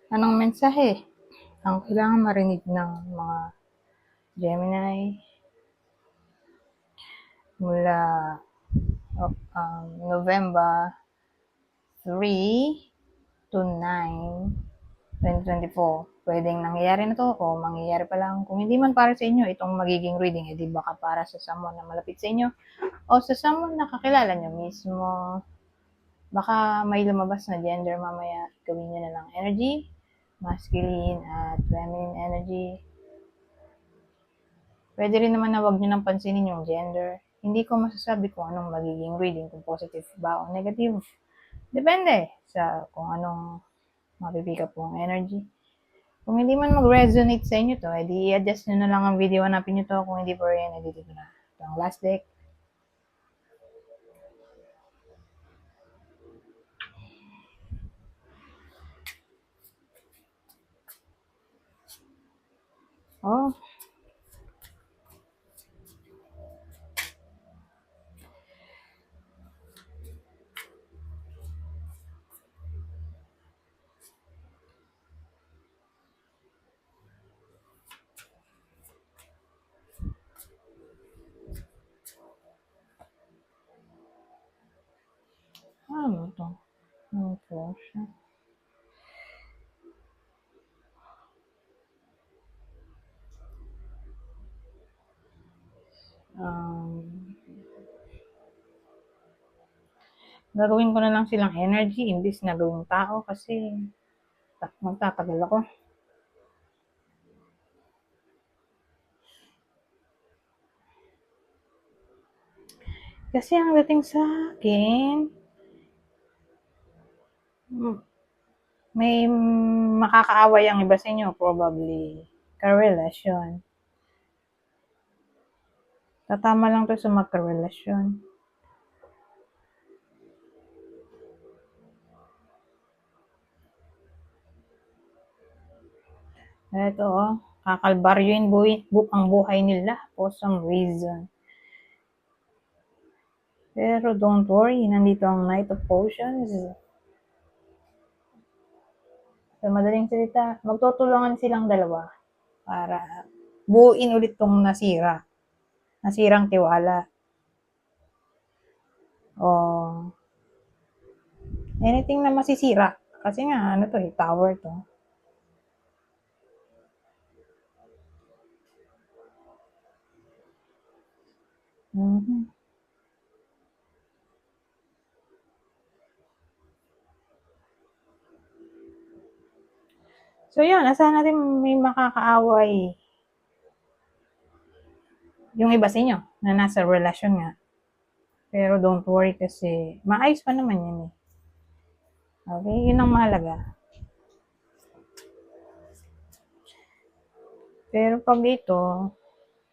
Anong mensahe ang kailangan marinig ng mga Gemini mula November 3 to 9, 2024? Pwedeng nangyayari na to o mangyayari pa lang. Kung hindi man para sa inyo itong magiging reading, edi baka para sa someone na malapit sa inyo o sa someone na kakilala nyo mismo. Baka may lumabas na gender mamaya, gawin nyo na lang energy, masculine at feminine energy. Pwede rin naman na wag nyo nang pansinin yung gender. Hindi ko masasabi kung anong magiging reading, kung positive ba o negative. Depende sa kung anong mapipick up pong energy. Kung hindi man mag-resonate sa inyo to, edi i-adjust nyo na lang ang video, hanapin nyo to. Kung hindi po rin, edi dito na. Ito ang last deck. Oh, ano to? Ano po siya? Gagawin ko na lang silang energy imbis na gawing tao kasi magtatagal ako. Kasi ang dating sa akin, may makakaaway ang iba sa inyo, probably karelasyon. Tatama lang to sa magkarelasyon. Ito kakalbaryoin ang buhay nila for some reason. Pero don't worry, nandito ang Knight of Potions. Sa madaling salita, magtutulungan silang dalawa para buuin ulit tong nasirang tiwala. O anything na masisira. Kasi nga, ano to tower to. Mm-hmm. So yun, asahan natin may makakaaway yung iba sa inyo na nasa relasyon nga. Pero don't worry kasi maayos pa naman yan eh. Okay, yun ang mahalaga. Pero pag ito,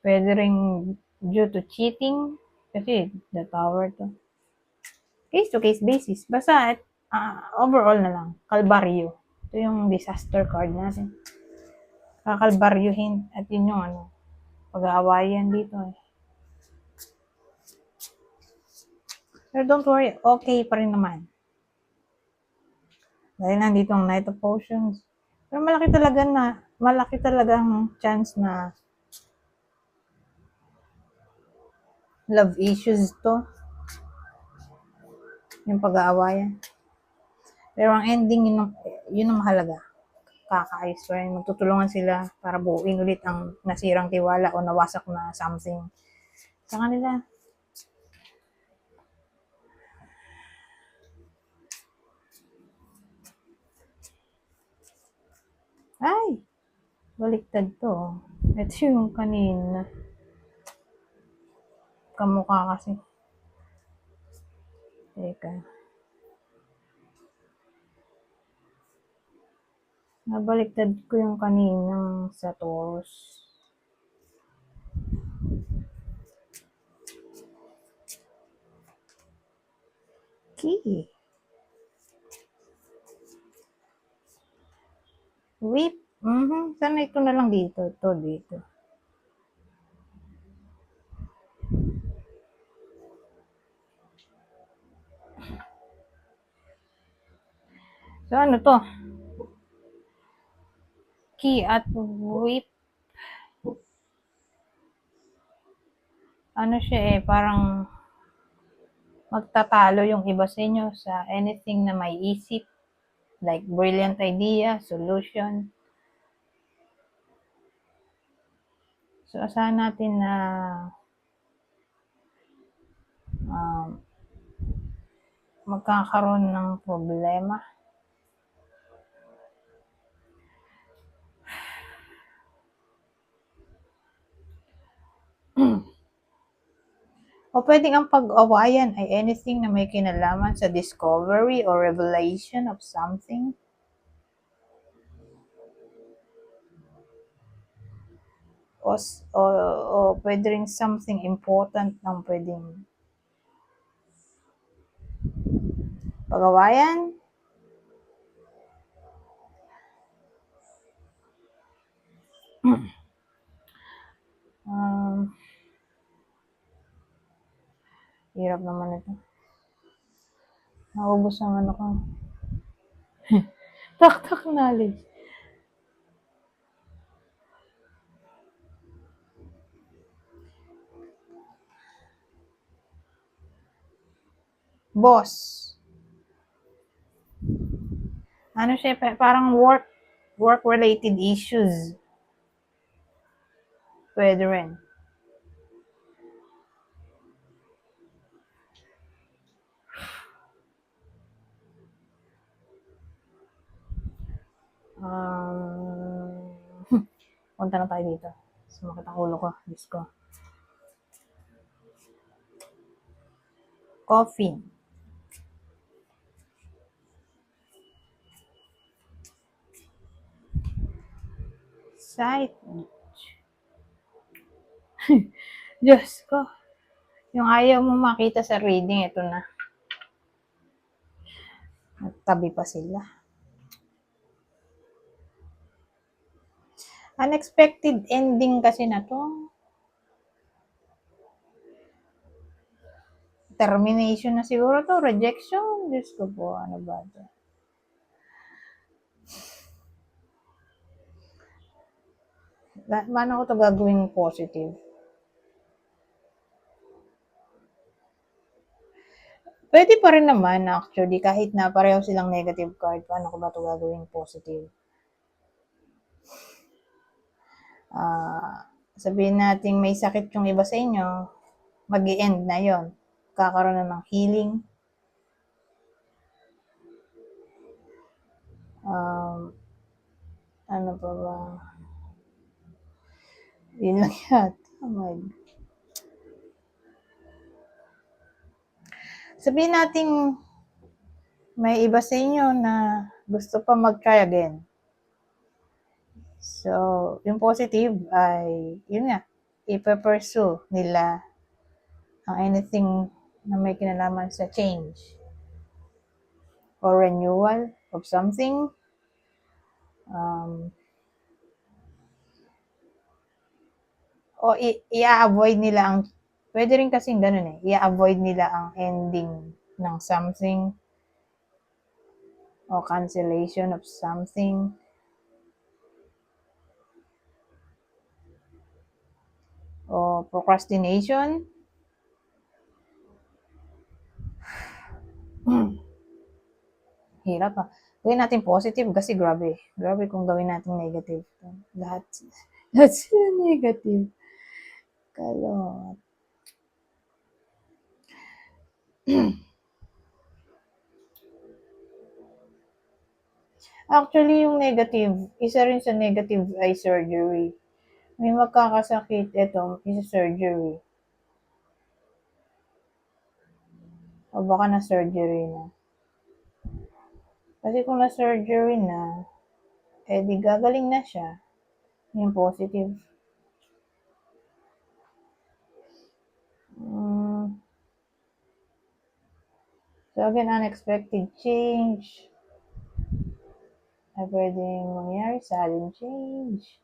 pwede ring due to cheating kasi the tower to. Case to case basis. Basta overall na lang, kalbaryo. Ito yung disaster card natin. Kakalbaryuhin at yun yung pag-aawayan dito eh. Pero don't worry, okay pa rin naman. Dahil nandito ang Knight of Potions. Pero malaki talagang chance na love issues to. Yung pag-aawayan. Pero ang ending, yun ang mahalaga. Kakaayos pa rin. Magtutulungan sila para buuin ulit ang nasirang tiwala o nawasak na something sa kanila. Ay! Baliktad to. Ito yung kanina. Kamukha kasi. Teka. Nabaliktad ko yung kaninang sa Taurus. Key. Whip. Sana ito na lang dito. Ito dito. So ano to? Lucky at Whip. Ano siya parang magtatalo yung iba sa inyo sa anything na may isip. Like brilliant idea, solution. So, asahan natin na um, magkakaroon ng problema. O pwedeng ang pag-awayan ay anything na may kinalaman sa discovery or revelation of something. O pwede rin something important ang pwedeng pag-awayan. Hirap naman ito. Naubos ang ano ko. Tak knowledge. Boss. Ano siya, parang work-related issues. Pwede rin. Punta na tayo dito. Sumakit ang ulo ko. Diyos ko. Coffee. Sight. Diyos ko. Yung ayaw mo makita sa reading, ito na. Nagtabi pa sila. Unexpected ending kasi na to. Termination na siguro to. Rejection. Diyos ko po. Ano ba ito? Paano ko to gagawin positive? Pwede pa rin naman actually kahit na pareho silang negative card. Paano ko ba to gagawin positive? Sabihin natin may sakit yung iba sa inyo, mag-i-end na yon. Kakaroon na ng healing. Ano pa ba? Yun lang yata. Oh my God. Sabihin natin may iba sa inyo na gusto pa mag-try again. So, yung positive ay, yun nga, ipe-pursue nila ang anything na may kinalaman sa change or renewal of something. O i-avoid nila ang, pwede rin kasing ganun i-avoid nila ang ending ng something o cancellation of something. O procrastination. Hirap Gawin natin positive kasi grabe. Grabe kung gawin natin negative. Lahat sila negative. Kalot. Actually, yung negative, isa rin sa negative ay surgery. May magkakasakit, ito, isa surgery. O baka na surgery na. Kasi kung na surgery na, di gagaling na siya. Yung positive. So again, unexpected change. Ay pwedeng mangyari, sudden change.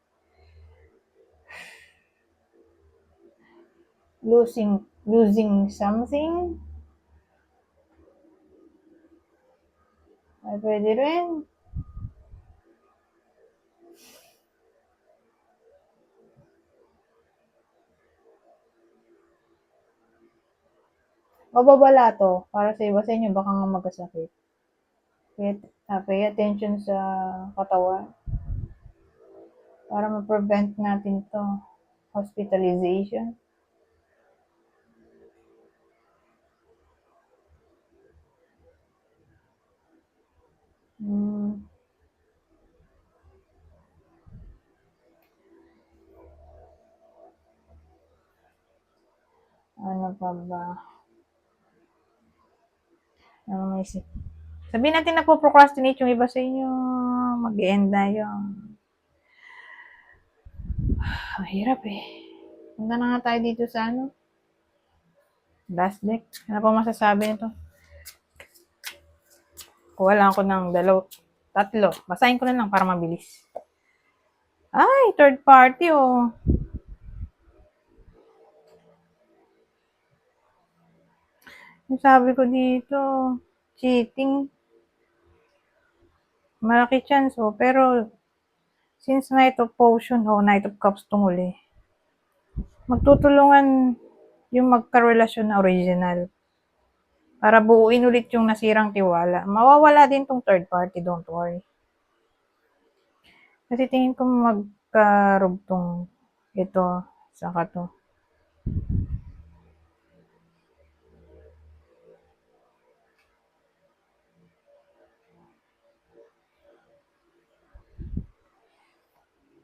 Losing something. Ay pwede rin. Mababala to. Para sa iba sa inyo, baka nga magkasakit. Pay attention sa katawan. Para ma-prevent natin to. Hospitalization. Ano pa ba? Ano may isip? Sabihin natin na po procrastinate yung iba sa inyo. Mag-end na yung. Hirap eh. Punta na nga tayo dito sa ano. Last deck. Ano pa masasabi nito? Kuha lang ako ng tatlo. Basahin ko na lang para mabilis. Ay, third party oh. Yung sabi ko dito, cheating. Malaki chance oh. Pero, since Knight of Potion o Knight of Cups itong huli, magtutulungan yung magkarelasyon na original. Para buuin ulit yung nasirang tiwala. Mawawala din tong third party, don't worry. Kasi tingin ko magkarugtong ito saka to.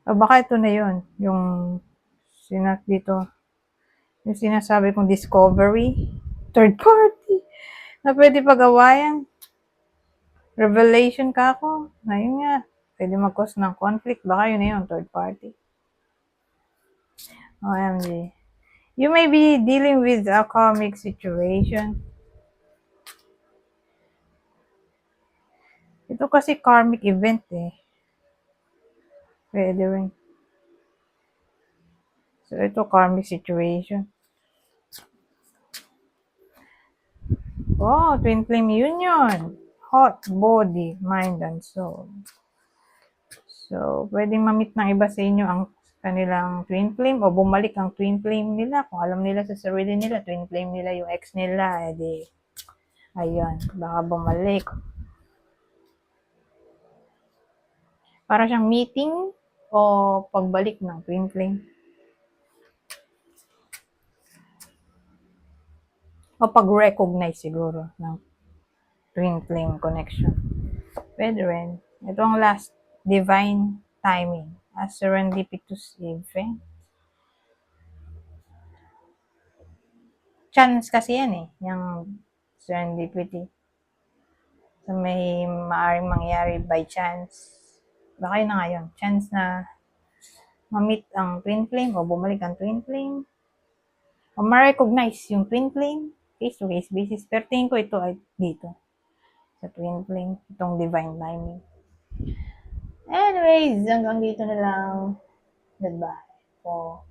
O baka ito na yun, yung dito, yung sinasabi kong discovery, third party, na pwede pag-awayan. Revelation ka ako, na yun nga, pwede mag-cause ng conflict, baka yun na yun, third party. OMG. You may be dealing with a karmic situation. Ito kasi karmic event eh. Pwede rin. So, ito karmic situation. Oh, twin flame union. Hot body, mind, and soul. So, pwedeng ma-meet ng iba sa inyo ang kanilang twin flame o bumalik ang twin flame nila. Kung alam nila sa sarili nila, twin flame nila yung ex nila, edi, ayun, baka bumalik. Para siyang meeting o pagbalik ng twin flame. O pag-recognize siguro ng twin flame connection. Pwede rin. Ito ang last, divine timing. A serendipitous event. Chance kasi yan eh, yung serendipity. So may maaaring mangyari by chance. Baka yun na nga yun. Chance na ma-meet ang twin flame o bumalik ang twin flame. O ma-recognize yung twin flame case-to-case basis. Pero tingin ko ito ay dito. Sa twin flame. Itong divine timing. Anyways, hanggang dito na lang. Goodbye. So,